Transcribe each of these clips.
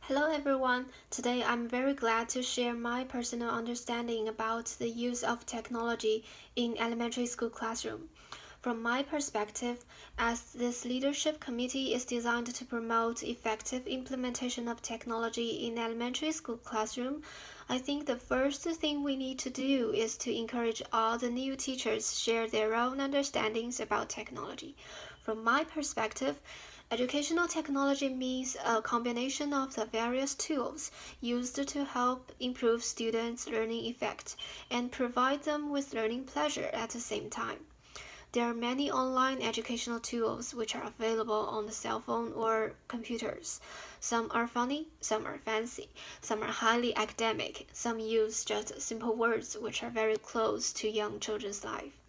Hello everyone. Today I'm very glad to share my personal understanding about the use of technology in elementary school classroom. From my perspective, as this leadership committee is designed to promote effective implementation of technology in elementary school classroom, I think the first thing we need to do is to encourage all the new teachers share their own understandings about technology. From my perspective, educational technology means a combination of the various tools used to help improve students' learning effect and provide them with learning pleasure at the same time. There are many online educational tools which are available on the cell phone or computers. Some are funny, some are fancy, some are highly academic, some use just simple words which are very close to young children's life.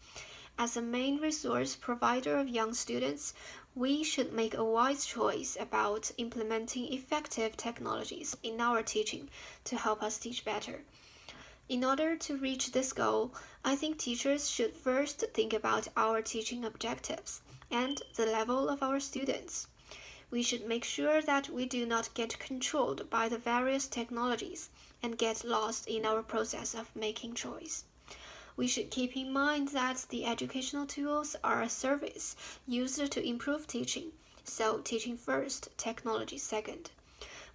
As a main resource provider of young students, we should make a wise choice about implementing effective technologies in our teaching to help us teach better. In order to reach this goal, I think teachers should first think about our teaching objectives and the level of our students. We should make sure that we do not get controlled by the various technologies and get lost in our process of making choice. We should keep in mind that the educational tools are a service used to improve teaching, so teaching first, technology second.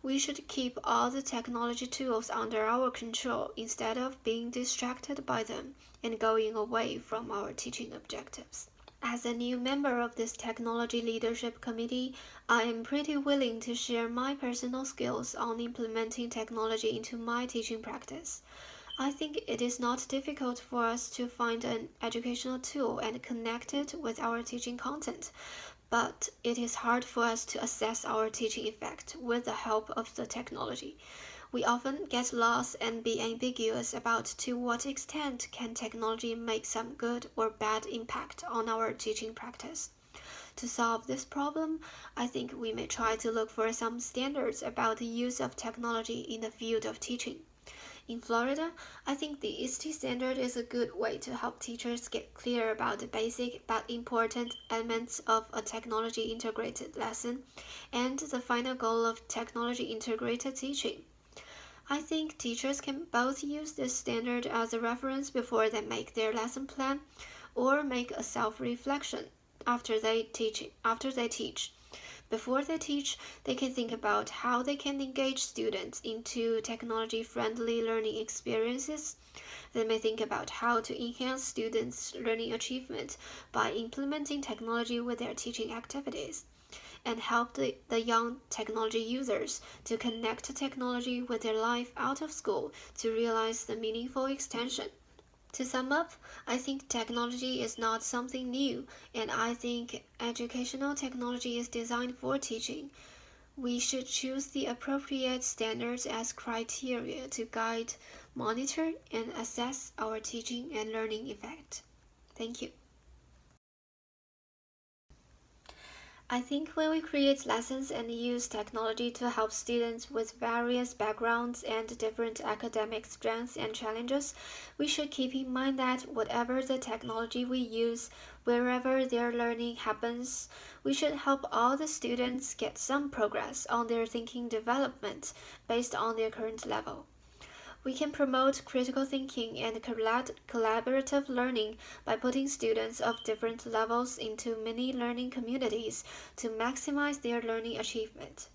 We should keep all the technology tools under our control instead of being distracted by them and going away from our teaching objectives. As a new member of this technology leadership committee, I am pretty willing to share my personal skills on implementing technology into my teaching practice. I think it is not difficult for us to find an educational tool and connect it with our teaching content, but it is hard for us to assess our teaching effect with the help of the technology. We often get lost and be ambiguous about to what extent can technology make some good or bad impact on our teaching practice. To solve this problem, I think we may try to look for some standards about the use of technology in the field of teaching. In Florida, I think the ISTE standard is a good way to help teachers get clear about the basic but important elements of a technology integrated lesson and the final goal of technology integrated teaching. I think teachers can both use this standard as a reference before they make their lesson plan or make a self-reflection after they teach. Before they teach, they can think about how they can engage students into technology-friendly learning experiences. They may think about how to enhance students' learning achievement by implementing technology with their teaching activities, and help the young technology users to connect technology with their life out of school to realize the meaningful extension. To sum up, I think technology is not something new, and I think educational technology is designed for teaching. We should choose the appropriate standards as criteria to guide, monitor, and assess our teaching and learning effect. Thank you. I think when we create lessons and use technology to help students with various backgrounds and different academic strengths and challenges, we should keep in mind that whatever the technology we use, wherever their learning happens, we should help all the students get some progress on their thinking development based on their current level. We can promote critical thinking and collaborative learning by putting students of different levels into mini learning communities to maximize their learning achievement.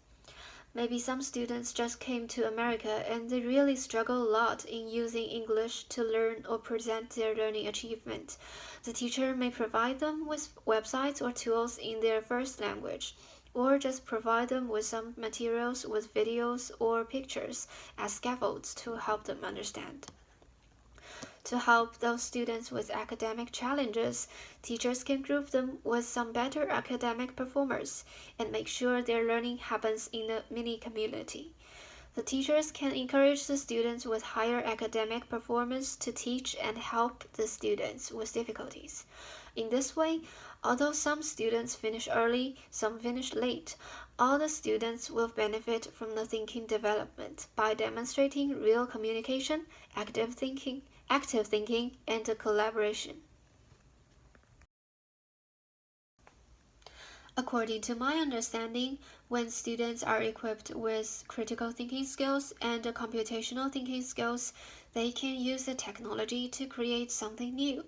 Maybe some students just came to America and they really struggle a lot in using English to learn or present their learning achievement. The teacher may provide them with websites or tools in their first language, or just provide them with some materials with videos or pictures as scaffolds to help them understand. To help those students with academic challenges, teachers can group them with some better academic performers and make sure their learning happens in a mini community. The teachers can encourage the students with higher academic performance to teach and help the students with difficulties. In this way, although some students finish early, some finish late, all the students will benefit from the thinking development by demonstrating real communication, active thinking, and collaboration. According to my understanding, when students are equipped with critical thinking skills and computational thinking skills, they can use the technology to create something new.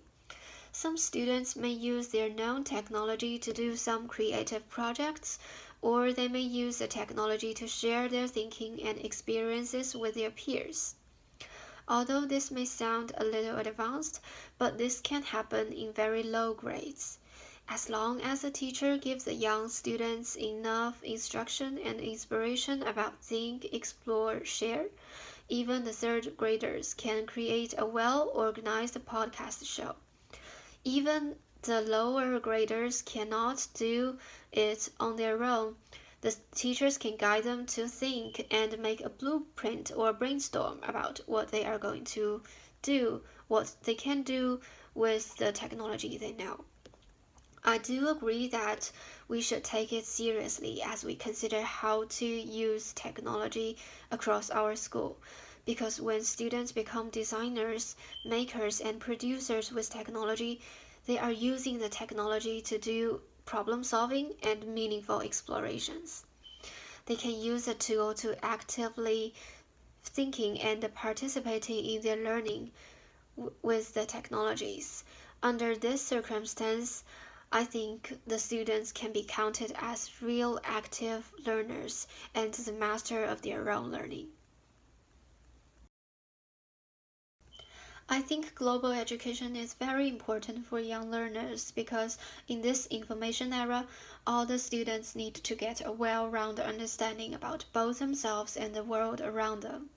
Some students may use their known technology to do some creative projects, or they may use the technology to share their thinking and experiences with their peers. Although this may sound a little advanced, but this can happen in very low grades. As long as the teacher gives the young students enough instruction and inspiration about think, explore, share, even the third graders can create a well-organized podcast show. Even the lower graders cannot do it on their own. The teachers can guide them to think and make a blueprint or brainstorm about what they are going to do, what they can do with the technology they know. I do agree that we should take it seriously as we consider how to use technology across our school. Because when students become designers, makers, and producers with technology, they are using the technology to do problem solving and meaningful explorations. They can use the tool to actively thinking and participating in their learning with the technologies. Under this circumstance, I think the students can be counted as real active learners and the master of their own learning. I think global education is very important for young learners because in this information era, all the students need to get a well-rounded understanding about both themselves and the world around them.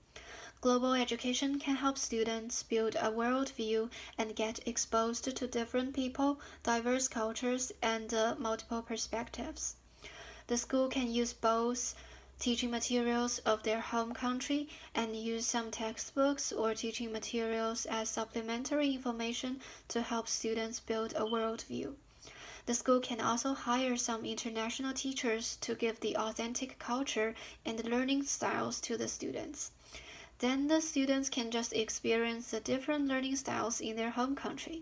Global education can help students build a worldview and get exposed to different people, diverse cultures, and multiple perspectives. The school can use both teaching materials of their home country and use some textbooks or teaching materials as supplementary information to help students build a worldview. The school can also hire some international teachers to give the authentic culture and learning styles to the students. Then the students can just experience the different learning styles in their home country.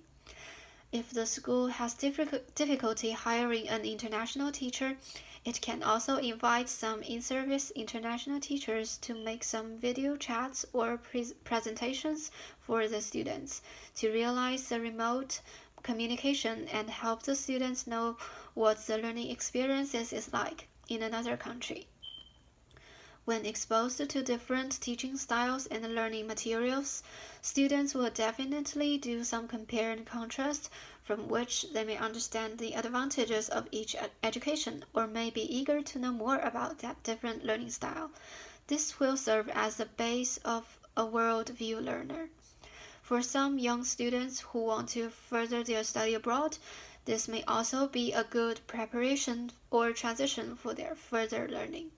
If the school has difficulty hiring an international teacher, it can also invite some in-service international teachers to make some video chats or presentations for the students to realize the remote communication and help the students know what the learning experiences is like in another country. When exposed to different teaching styles and learning materials, students will definitely do some compare and contrast from which they may understand the advantages of each education or may be eager to know more about that different learning style. This will serve as the base of a worldview learner. For some young students who want to further their study abroad, this may also be a good preparation or transition for their further learning.